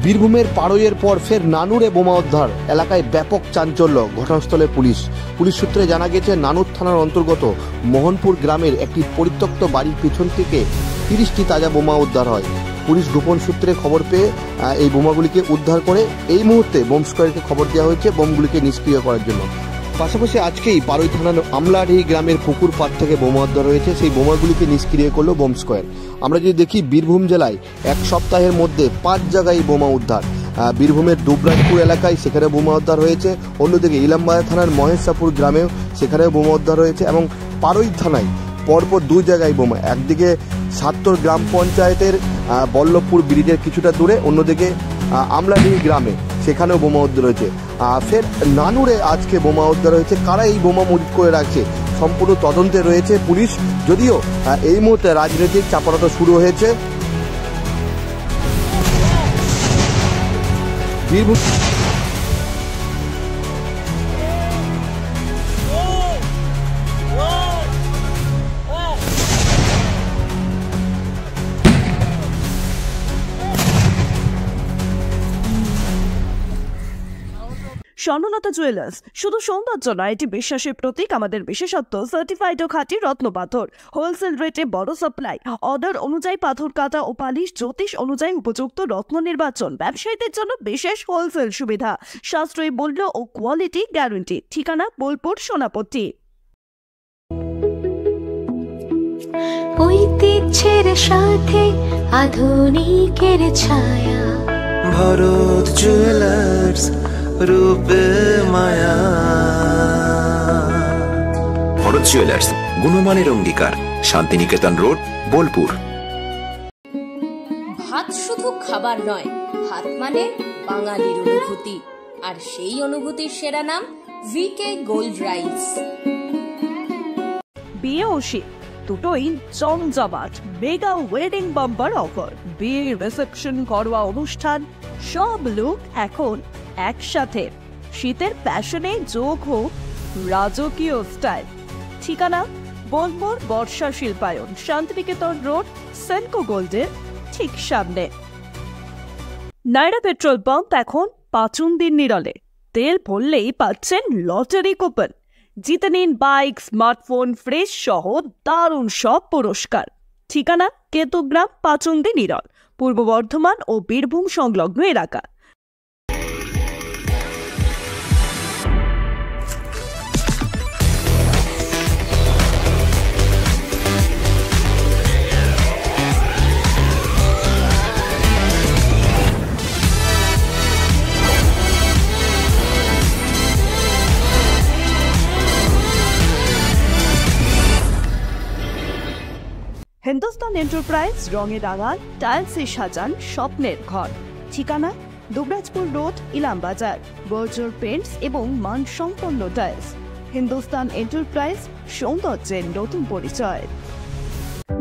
বীরভূমের পাড়ইয়ের পর ফের নানুরে বোমা উদ্ধার, এলাকায় ব্যাপক চাঞ্চল্য। ঘটনাস্থলে পুলিশ সূত্রে জানা গেছে, নানুর থানার অন্তর্গত মোহনপুর গ্রামের একটি পরিত্যক্ত বাড়ির পিছন থেকে 30টি তাজা বোমা উদ্ধার হয়। পুলিশ গোপন সূত্রে খবর পেয়ে এই বোমাগুলিকে উদ্ধার করে এই মুহূর্তে বোম স্কোয়াডকে খবর দেওয়া হয়েছে বোমগুলিকে নিষ্ক্রিয় করার জন্য। পাশাপাশি আজকেই পাড়ই থানার আমলাডি গ্রামের পুকুর পাড় থেকে বোমা উদ্ধার হয়েছে, সেই বোমাগুলিকে নিষ্ক্রিয় করলো বোম স্কোয়াড। আমরা যদি দেখি, বীরভূম জেলায় এক সপ্তাহের মধ্যে 5 জায়গায় বোমা উদ্ধার। বীরভূমের দুবরাজপুর এলাকায় সেখানে বোমা উদ্ধার হয়েছে, অন্যদিকে ইলামবাজার থানার মহেশাপুর গ্রামেও সেখানেও বোমা উদ্ধার হয়েছে এবং পাড়ই থানায় পরপর 2 জায়গায় বোমা। একদিকে সাত্তর গ্রাম পঞ্চায়েতের বল্লভপুর ব্রিজের কিছুটা দূরে, অন্যদিকে আমলাডি গ্রামে সেখানেও বোমা উদ্ধার হয়েছে। ফের নানুরে আজকে বোমা উদ্ধার হয়েছে। কারা এই বোমা মজুত করে রাখছে সম্পূর্ণ তদন্তে রয়েছে পুলিশ, যদিও এই মুহূর্তে রাজনৈতিক চাপানোটা শুরু হয়েছে। বীরভূম স্বর্ণলতা জুয়েলার্স শুধু সৌন্দর্য নয়, এটি বিশ্বাসের প্রতীক। আমাদের বিশেষত্ব সার্টিফাইড ও খাঁটি রত্ন পাথর, হোলসেল রেটে বড় সাপ্লাই, অর্ডার অনুযায়ী পাথর কাটা ও পালিশ, জ্যোতিষ অনুযায়ী উপযুক্ত রত্ন নির্বাচন, ব্যবসায়ীদের জন্য বিশেষ হোলসেল সুবিধা, সাশ্রয়ী মূল্য ও কোয়ালিটি গ্যারান্টি। ঠিকানা বোলপুর সোনাপট্টি। ঐতিহ্যের সাথে আধুনিকের ছায়া, ভরত জুয়েলার্স রূপে মায়া। ভরত জুয়েলার্স, গুণমানের অঙ্গীকার, শান্তিনিকেতন রোড, বোলপুর। ভাত শুধু খাবার নয়, ভাত মানে বাঙালির অনুভূতি, আর সেই অনুভূতির সেরা নাম ভিকে গোল্ড রাইস। বিয়ে ও শীত দুটোই জমজমাট মেগা ওয়েডিং বাম্পার অফার। বিয়ে, রিসেপশন, ঘরোয়া অনুষ্ঠান, সব লুক এখন একসাথে। শীতের প্যাশনে যোগ হোক রাজকীয় স্টাইল। ঠিকানা বোলপুর বর্ষা শিল্পায়ন, শান্তিনিকেতন রোড, সেনকো গোল্ডের ঠিক সামনে। নাইরা পেট্রোল পাম্প এখন 5 দিন নিরলে। তেল ভরলেই পাচ্ছেন লটারি কুপন। জিতে নিন বাইক, স্মার্টফোন, ফ্রিজ সহ দারুণ সব পুরস্কার। ঠিকানা কেতুগ্রাম, 5 নিরল, পূর্ব বর্ধমান ও বীরভূম সংলগ্ন এলাকা। হিন্দুস্তান এন্টারপ্রাইজ রঙে রাঙান, টাইলসে সাজান স্বপ্নের ঘর। ঠিকানা দুবরাজপুর রোড, ইলামবাজার। বর্জর পেন্টস এবং মানসম্পন্ন টাইলস। হিন্দুস্তান এন্টারপ্রাইজ, সৌন্দর্যের নতুন পরিচয়।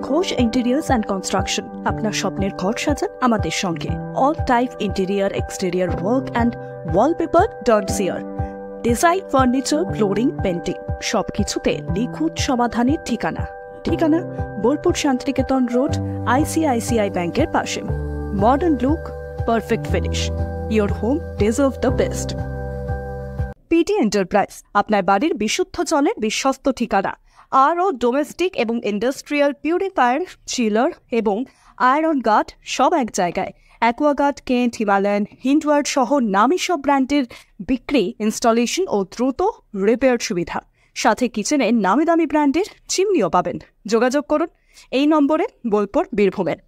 ঘোষ ইন্টেরিয়ার্স অ্যান্ড কনস্ট্রাকশন, আপনার স্বপ্নের ঘর সাজান আমাদের সঙ্গে। All type interior, exterior work and wallpaper dot CR. Design, furniture, flooring, painting সবকিছুতে নিখুঁত সমাধানের ঠিকানা। ঠিকানা বোলপুর শান্তিনিকেতন রোড, ICICI ব্যাংকের পাশে। Modern look, perfect finish, your home deserve the best. PT enterprise, আপনার বাড়ির বিশুদ্ধ জলের বিশ্বস্ত ঠিকানা। আরও ডোমেস্টিক এবং ইন্ডাস্ট্রিয়াল পিউরিফায়ার, চিলার এবং আয়রন গার্ড সব এক জায়গায়। অ্যাকোয়াগার্ড, কেন্ট, হিমালয়ান, হিন্ডওয়ার্ড সহ নামী সব ব্র্যান্ডের বিক্রি, ইনস্টলেশন ও দ্রুত রিপেয়ার সুবিধা। সাথে কিচেনে নামি দামি ব্র্যান্ডের চিমনিও পাবেন। যোগাযোগ করুন এই নম্বরে, বোলপুর, বীরভূমের।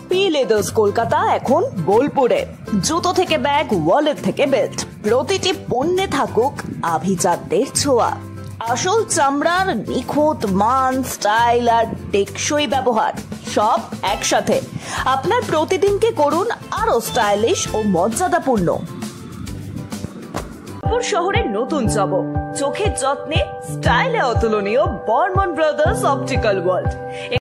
পি লেদার্স কলকাতা এখন বোলপুরে। জুতো থেকে ব্যাগ, ওয়ালেট থেকে বেল্ট, প্রতিটি পণ্যে থাকুক আভিজাত্যের ছোঁয়া। আসল চামড়ার নিখুঁত মান, স্টাইল আর টেকসই ব্যবহার সব একসাথে। আপনার প্রতিদিনকে করুন আরো স্টাইলিশ ও মর্যাদাপূর্ণ। শহরের নতুন চমক, চোখের যত্নে স্টাইলে অতুলনীয় বর্মন ব্রাদার্স অপটিক্যাল ওয়ার্ল্ড।